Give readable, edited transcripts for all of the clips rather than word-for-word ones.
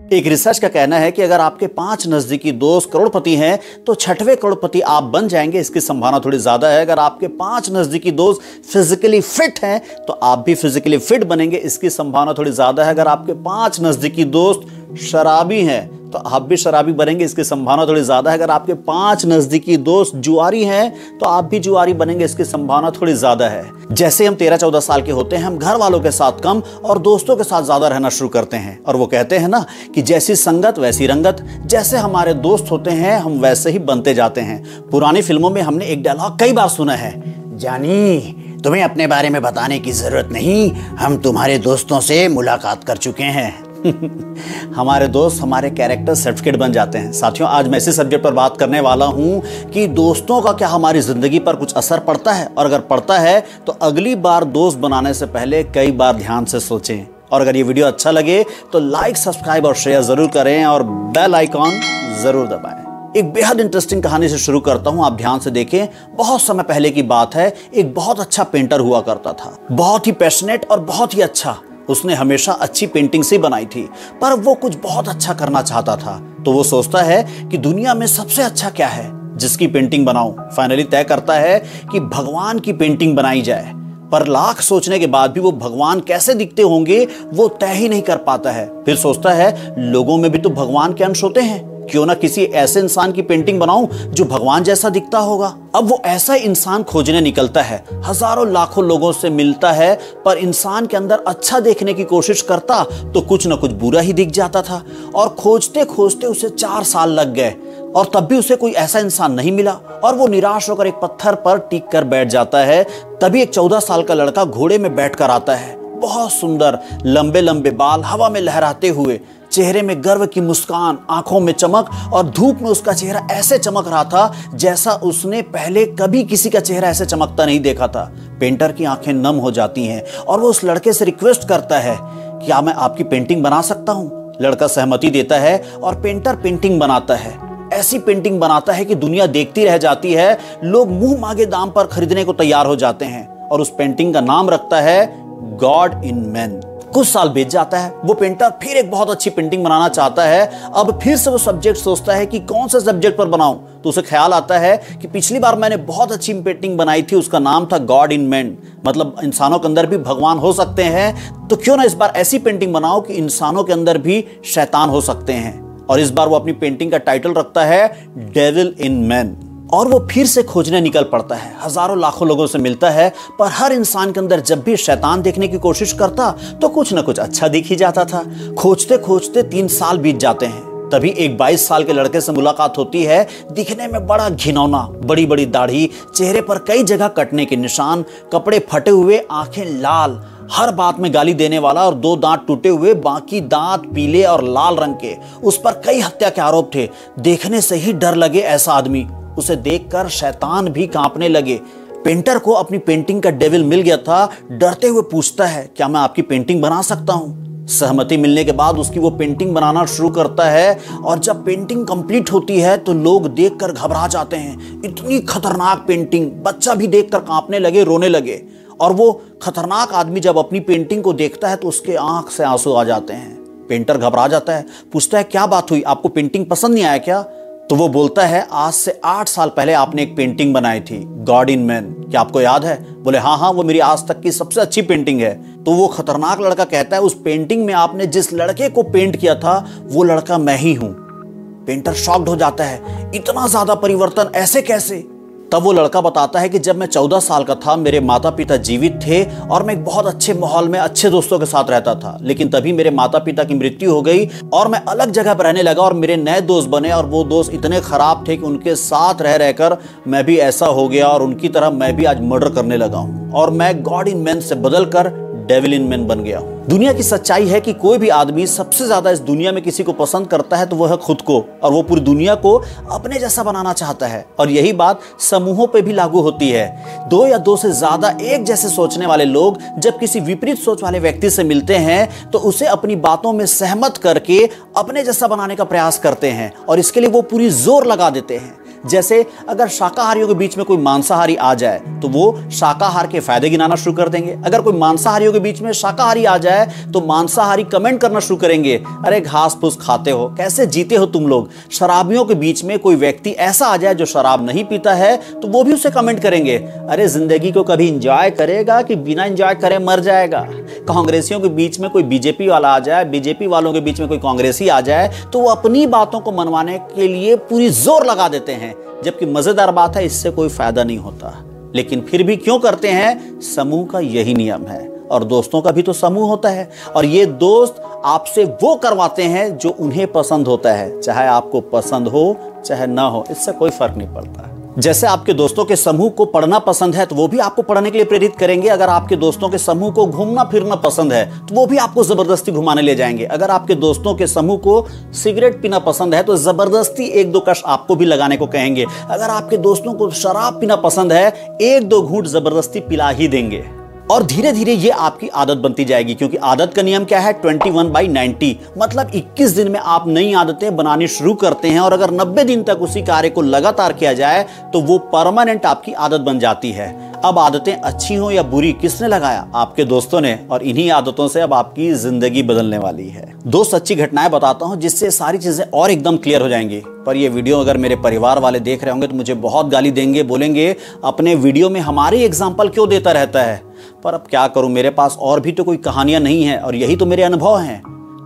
एक रिसर्च का कहना है कि अगर आपके 5 नजदीकी दोस्त करोड़पति हैं तो 6वें करोड़पति आप बन जाएंगे, इसकी संभावना थोड़ी ज्यादा है। अगर आपके 5 नजदीकी दोस्त फिजिकली फिट हैं तो आप भी फिजिकली फिट बनेंगे, इसकी संभावना थोड़ी ज्यादा है। अगर आपके 5 नजदीकी दोस्त शराबी हैं तो आप भी शराबी बनेंगे, इसकी संभावना थोड़ी ज्यादा है। अगर आपके 5 नजदीकी दोस्त जुआरी हैं तो आप भी जुआरी बनेंगे, इसकी संभावना थोड़ी ज्यादा है। जैसे हम 13-14 साल के होते हैं, हम घर वालों के साथ कम और दोस्तों के साथ ज्यादा रहना शुरू करते हैं। और वो कहते हैं ना कि जैसी संगत वैसी रंगत, जैसे हमारे दोस्त होते हैं हम वैसे ही बनते जाते हैं। पुरानी फिल्मों में हमने एक डायलॉग कई बार सुना है, जानी तुम्हें अपने बारे में बताने की जरूरत नहीं, हम तुम्हारे दोस्तों से मुलाकात कर चुके हैं। हमारे दोस्त हमारे कैरेक्टर सर्टिफिकेट बन जाते हैं। साथियों, आज मैं इसी सब्जेक्ट पर बात करने वाला हूं कि दोस्तों का क्या हमारी जिंदगी पर कुछ असर पड़ता है, और अगर पड़ता है तो अगली बार दोस्त बनाने से पहले कई बार ध्यान से सोचें। और अगर ये वीडियो अच्छा लगे तो लाइक, सब्सक्राइब और शेयर जरूर करें और बेल आइकॉन जरूर दबाएं। एक बेहद इंटरेस्टिंग कहानी से शुरू करता हूं, आप ध्यान से देखें। बहुत समय पहले की बात है, एक बहुत अच्छा पेंटर हुआ करता था, बहुत ही पैशनेट और बहुत ही अच्छा। उसने हमेशा अच्छी पेंटिंग्स ही बनाई थी, पर वो कुछ बहुत अच्छा करना चाहता था। तो वो सोचता है कि दुनिया में सबसे अच्छा क्या है जिसकी पेंटिंग बनाऊं। फाइनली तय करता है कि भगवान की पेंटिंग बनाई जाए, पर लाख सोचने के बाद भी वो भगवान कैसे दिखते होंगे वो तय ही नहीं कर पाता है। फिर सोचता है लोगों में भी तो भगवान के अंश होते हैं, क्यों ना किसी ऐसे इंसान की पेंटिंग बनाऊं जो भगवान जैसा दिखता होगा। अब वो ऐसा इंसान खोजने निकलता है, हजारों लाखों लोगों से मिलता है, पर इंसान के अंदर अच्छा देखने की कोशिश करता तो कुछ ना कुछ बुरा ही दिख जाता था। और खोजते खोजते उसे 4 साल लग गए और तब भी उसे कोई ऐसा इंसान नहीं मिला, और वो निराश होकर एक पत्थर पर टिक कर बैठ जाता है। तभी एक 14 साल का लड़का घोड़े में बैठ कर आता है, बहुत सुंदर, लंबे लंबे बाल हवा में लहराते हुए, चेहरे में गर्व की मुस्कान, आंखों में चमक, और धूप में उसका चेहरा ऐसे चमक रहा था जैसा उसने पहले कभी किसी का चेहरा ऐसे चमकता नहीं देखा था। पेंटर की आंखें नम हो जाती हैं और वो उस लड़के से रिक्वेस्ट करता है, क्या मैं आपकी पेंटिंग बना सकता हूँ? लड़का सहमति देता है और पेंटर पेंटिंग बनाता है। ऐसी पेंटिंग बनाता है कि दुनिया देखती रह जाती है, लोग मुंह मांगे दाम पर खरीदने को तैयार हो जाते हैं, और उस पेंटिंग का नाम रखता है गॉड इन मैन। कुछ साल बीत जाता है, वो पेंटर फिर एक बहुत अच्छी पेंटिंग बनाना चाहता है। अब फिर से वो सब्जेक्ट सोचता है कि कौन से सब्जेक्ट पर बनाऊं, तो उसे ख्याल आता है कि पिछली बार मैंने बहुत अच्छी पेंटिंग बनाई थी, उसका नाम था गॉड इन मैन, मतलब इंसानों के अंदर भी भगवान हो सकते हैं। तो क्यों ना इस बार ऐसी पेंटिंग बनाओ कि इंसानों के अंदर भी शैतान हो सकते हैं। और इस बार वो अपनी पेंटिंग का टाइटल रखता है डेविल इन मैन। और वो फिर से खोजने निकल पड़ता है, हजारों लाखों लोगों से मिलता है, पर हर इंसान के अंदर जब भी शैतान देखने की कोशिश करता तो कुछ ना कुछ अच्छा दिख ही जाता था। खोजते खोजते 3 साल बीत जाते हैं। तभी एक 22 साल के लड़के से मुलाकात होती है, दिखने में बड़ा घिनौना, बड़ी बड़ी दाढ़ी, चेहरे पर कई जगह कटने के निशान, कपड़े फटे हुए, आंखें लाल, हर बात में गाली देने वाला, और 2 दांत टूटे हुए, बाकी दांत पीले और लाल रंग के। उस पर कई हत्या के आरोप थे। देखने से ही डर लगे ऐसा आदमी। उसे देखकर शैतान भी कांपने लगे। पेंटर को अपनी पेंटिंग का डेविल मिल गया था। डरते हुए पूछता है, क्या मैं आपकी पेंटिंग बना सकता हूं? सहमति मिलने के बाद उसकी वो पेंटिंग बनाना शुरू करता है, और जब पेंटिंग कंप्लीट होती है तो लोग देखकर घबरा जाते हैं। इतनी खतरनाक पेंटिंग, बच्चा भी देखकर कांपने लगे, रोने लगे। और वो खतरनाक आदमी जब अपनी पेंटिंग को देखता है तो उसके आंख से आंसू आ जाते हैं। पेंटर घबरा जाता है, पूछता है क्या बात हुई, आपको पेंटिंग पसंद नहीं आया क्या? तो वो बोलता है, आज से 8 साल पहले आपने एक पेंटिंग बनाई थी गॉड इन मैन, क्या आपको याद है? बोले हाँ, वो मेरी आज तक की सबसे अच्छी पेंटिंग है। तो वो खतरनाक लड़का कहता है, उस पेंटिंग में आपने जिस लड़के को पेंट किया था वो लड़का मैं ही हूं। पेंटर शॉक्ड हो जाता है, इतना ज्यादा परिवर्तन, ऐसे कैसे? तब वो लड़का बताता है कि जब मैं 14 साल का था, मेरे माता पिता जीवित थे और मैं एक बहुत अच्छे माहौल में अच्छे दोस्तों के साथ रहता था, लेकिन तभी मेरे माता पिता की मृत्यु हो गई और मैं अलग जगह पर रहने लगा, और मेरे नए दोस्त बने, और वो दोस्त इतने खराब थे कि उनके साथ रह रहकर मैं भी ऐसा हो गया, और उनकी तरह मैं भी आज मर्डर करने लगा हूं, और मैं गॉड इन मैन से बदलकर डेविल इन मैन बन गया हूं। दुनिया की सच्चाई है कि कोई भी आदमी सबसे ज्यादा इस दुनिया में किसी को पसंद करता है तो वह है खुद को, और वो पूरी दुनिया को अपने जैसा बनाना चाहता है। और यही बात समूहों पे भी लागू होती है। 2 या 2 से ज्यादा एक जैसे सोचने वाले लोग जब किसी विपरीत सोच वाले व्यक्ति से मिलते हैं तो उसे अपनी बातों में सहमत करके अपने जैसा बनाने का प्रयास करते हैं, और इसके लिए वो पूरी जोर लगा देते हैं। जैसे अगर शाकाहारियों के बीच में कोई मांसाहारी आ जाए तो वो शाकाहार के फायदे गिनाना शुरू कर देंगे। अगर कोई मांसाहारियों के बीच में शाकाहारी आ जाए तो मांसाहारी कमेंट करना शुरू करेंगे, अरे घास फूस खाते हो, कैसे जीते हो तुम लोग। शराबियों के बीच में कोई व्यक्ति ऐसा आ जाए जो शराब नहीं पीता है तो वो भी उसे कमेंट करेंगे, अरे जिंदगी को कभी इंजॉय करेगा कि बिना इंजॉय करे मर जाएगा। कांग्रेसियों के बीच में कोई बीजेपी वाला आ जाए, बीजेपी वालों के बीच में कोई कांग्रेसी आ जाए तो वो अपनी बातों को मनवाने के लिए पूरी जोर लगा देते हैं, जबकि मजेदार बात है इससे कोई फायदा नहीं होता। लेकिन फिर भी क्यों करते हैं? समूह का यही नियम है, और दोस्तों का भी तो समूह होता है, और ये दोस्त आपसे वो करवाते हैं जो उन्हें पसंद होता है, चाहे आपको पसंद हो चाहे ना हो, इससे कोई फर्क नहीं पड़ता। जैसे आपके दोस्तों के समूह को पढ़ना पसंद है तो वो भी आपको पढ़ने के लिए प्रेरित करेंगे। अगर आपके दोस्तों के समूह को घूमना फिरना पसंद है तो वो भी आपको जबरदस्ती घुमाने ले जाएंगे। अगर आपके दोस्तों के समूह को सिगरेट पीना पसंद है तो जबरदस्ती एक दो कश आपको भी लगाने को कहेंगे। अगर आपके दोस्तों को शराब पीना पसंद है, एक दो घूंट जबरदस्ती पिला ही देंगे, और धीरे धीरे ये आपकी आदत बनती जाएगी। क्योंकि आदत का नियम क्या है? 21/90, मतलब 21 दिन में आप नई आदतें बनानी शुरू करते हैं, और अगर 90 दिन तक उसी कार्य को लगातार किया जाए तो वो परमानेंट आपकी आदत बन जाती है। अब आदतें अच्छी हो या बुरी, किसने लगाया? आपके दोस्तों ने, और इन्हीं आदतों से अब आपकी जिंदगी बदलने वाली है। दो सच्ची घटनाएं बताता हूं जिससे सारी चीजें और एकदम क्लियर हो जाएंगी। पर ये वीडियो अगर मेरे परिवार वाले देख रहे होंगे तो मुझे बहुत गाली देंगे, बोलेंगे अपने वीडियो में हमारे एग्जाम्पल क्यों देता रहता है। पर अब क्या करूं, मेरे पास और भी तो कोई कहानियां नहीं है और यही तो मेरे अनुभव हैं।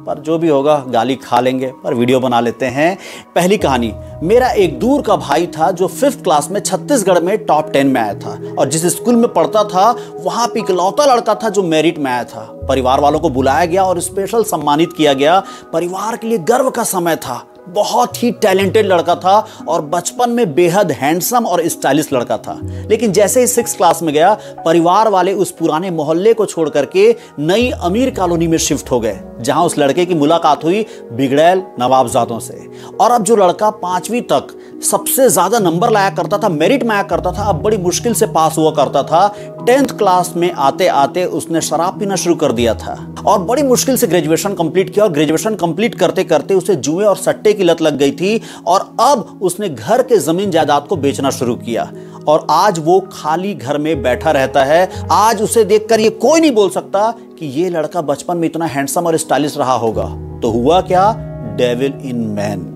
पर जो भी होगा गाली खा लेंगे, पर वीडियो बना लेते हैं। पहली कहानी, मेरा एक दूर का भाई था जो 5th क्लास में छत्तीसगढ़ में टॉप 10 में आया था, और जिस स्कूल में पढ़ता था वहां पे इकलौता लड़का था जो मेरिट में आया था। परिवार वालों को बुलाया गया और स्पेशल सम्मानित किया गया। परिवार के लिए गर्व का समय था। बहुत ही टैलेंटेड लड़का था और बचपन में बेहद हैंडसम और स्टाइलिश लड़का था। लेकिन जैसे ही 6th क्लास में गया, परिवार वाले उस पुराने मोहल्ले को छोड़ करके नई अमीर कॉलोनी में शिफ्ट हो गए, जहां उस लड़के की मुलाकात हुई बिगड़ैल नवाबजादों से। और अब जो लड़का 5वीं तक सबसे ज्यादा नंबर लाया करता था, मेरिट में आया करता था, अब बड़ी मुश्किल से पास हुआ करता था। 10th क्लास में आते आते उसने शराब पीना शुरू कर दिया था और बड़ी मुश्किल से ग्रेजुएशन कंप्लीट किया, और ग्रेजुएशन कंप्लीट करते करते उसे जुए और सट्टे की लत लग गई थी, और अब उसने घर के जमीन जायदाद को बेचना शुरू किया, और आज वो खाली घर में बैठा रहता है। आज उसे देखकर ये कोई नहीं बोल सकता कि ये लड़का बचपन में इतना हैंडसम और स्टाइलिश रहा होगा। तो हुआ क्या? Devil in man.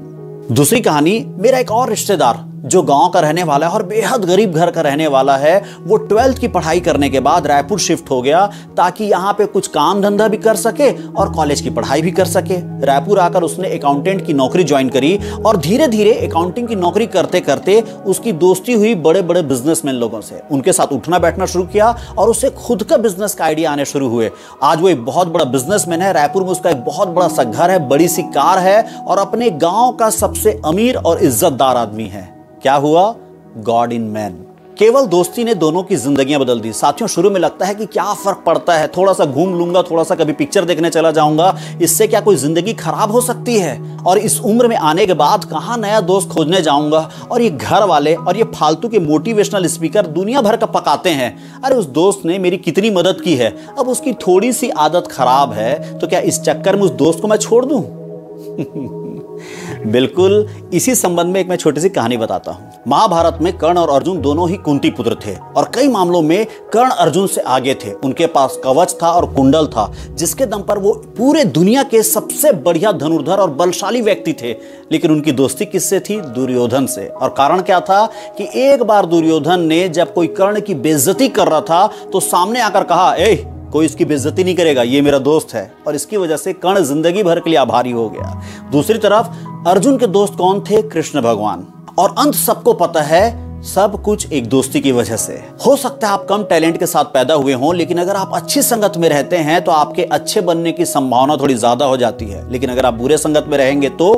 दूसरी कहानी, मेरा एक और रिश्तेदार जो गांव का रहने वाला है और बेहद गरीब घर का रहने वाला है, वो 12th की पढ़ाई करने के बाद रायपुर शिफ्ट हो गया ताकि यहाँ पे कुछ काम धंधा भी कर सके और कॉलेज की पढ़ाई भी कर सके। रायपुर आकर उसने अकाउंटेंट की नौकरी ज्वाइन करी, और धीरे धीरे अकाउंटिंग की नौकरी करते करते उसकी दोस्ती हुई बड़े बड़े बिजनेसमैन लोगों से। उनके साथ उठना बैठना शुरू किया और उसे खुद का बिजनेस का आइडिया आने शुरू हुए। आज वो एक बहुत बड़ा बिजनेसमैन है। रायपुर में उसका एक बहुत बड़ा सा घर है, बड़ी सी कार है, और अपने गांव का सबसे अमीर और इज्जतदार आदमी है। क्या हुआ? God in man. केवल दोस्ती ने दोनों की जिंदगियां बदल दी। साथियों, शुरू में लगता है कि क्या फर्क पड़ता है, थोड़ा सा घूम लूंगा, थोड़ा सा कभी पिक्चर देखने चला जाऊंगा, इससे क्या कोई जिंदगी खराब हो सकती है? और इस उम्र में आने के बाद कहां नया दोस्त खोजने जाऊंगा? और ये घर वाले और ये फालतू के मोटिवेशनल स्पीकर दुनिया भर का पकाते हैं। अरे उस दोस्त ने मेरी कितनी मदद की है, अब उसकी थोड़ी सी आदत खराब है तो क्या इस चक्कर में उस दोस्त को मैं छोड़ दूं? बिल्कुल इसी संबंध में एक मैं छोटी सी कहानी बताता हूं। महाभारत में कर्ण और अर्जुन दोनों ही कुंती पुत्र थे, और कई मामलों में कर्ण अर्जुन से आगे थे। उनके पास कवच था और कुंडल था, जिसके दम पर वो पूरे दुनिया के सबसे बढ़िया धनुर्धर और बलशाली व्यक्ति थे। लेकिन उनकी दोस्ती किससे थी? दुर्योधन से। और कारण क्या था कि एक बार दुर्योधन ने जब कोई कर्ण की बेइज्जती कर रहा था तो सामने आकर कहा, ए कोई इसकी बेइज्जती नहीं करेगा, ये मेरा दोस्त है। और इसकी वजह से कर्ण जिंदगी भर के लिए आभारी हो गया। दूसरी तरफ अर्जुन के दोस्त कौन थे? कृष्ण भगवान। और अंत सबको पता है, सब कुछ एक दोस्ती की वजह से। हो सकता है आप कम टैलेंट के साथ पैदा हुए हों, लेकिन अगर आप अच्छी संगत में रहते हैं तो आपके अच्छे बनने की संभावना थोड़ी ज्यादा हो जाती है। लेकिन अगर आप बुरे संगत में रहेंगे तो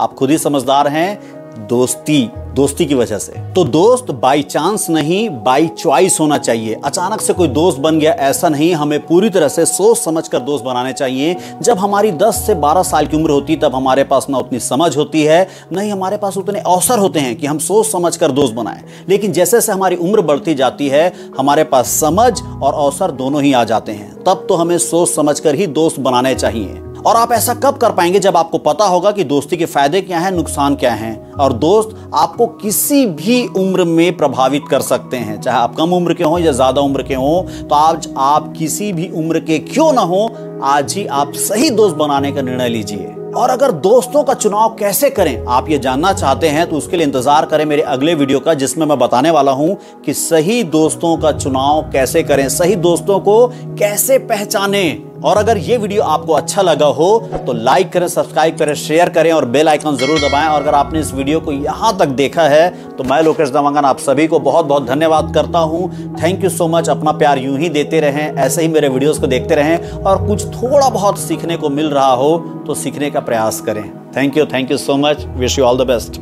आप खुद ही समझदार हैं। दोस्ती की वजह से। तो दोस्त बाई चांस नहीं, बाई चॉइस होना चाहिए। अचानक से कोई दोस्त बन गया ऐसा नहीं, हमें पूरी तरह से सोच समझकर दोस्त बनाने चाहिए। जब हमारी 10 से 12 साल की उम्र होती तब हमारे पास ना उतनी समझ होती है, नहीं हमारे पास उतने अवसर होते हैं कि हम सोच समझकर दोस्त बनाएं। लेकिन जैसे जैसे हमारी उम्र बढ़ती जाती है, हमारे पास समझ और अवसर दोनों ही आ जाते हैं। तब तो हमें सोच समझकर ही दोस्त बनाने चाहिए। और आप ऐसा कब कर पाएंगे? जब आपको पता होगा कि दोस्ती के फायदे क्या हैं, नुकसान क्या हैं। और दोस्त आपको किसी भी उम्र में प्रभावित कर सकते हैं, चाहे आप कम उम्र के हों या ज्यादा उम्र के हों। तो आज आप किसी भी उम्र के क्यों ना हो, आज ही आप सही दोस्त बनाने का निर्णय लीजिए। और अगर दोस्तों का चुनाव कैसे करें आप ये जानना चाहते हैं तो उसके लिए इंतजार करें मेरे अगले वीडियो का, जिसमें मैं बताने वाला हूं कि सही दोस्तों का चुनाव कैसे करें, सही दोस्तों को कैसे पहचानें। और अगर ये वीडियो आपको अच्छा लगा हो तो लाइक करें, सब्सक्राइब करें, शेयर करें और बेल आइकन जरूर दबाएं। और अगर आपने इस वीडियो को यहां तक देखा है तो मैं लोकेश दमंगन आप सभी को बहुत बहुत धन्यवाद करता हूं। Thank you so much. अपना प्यार यूं ही देते रहें, ऐसे ही मेरे वीडियोस को देखते रहें और कुछ थोड़ा बहुत सीखने को मिल रहा हो तो सीखने का प्रयास करें। Thank you so much. Wish you all the best.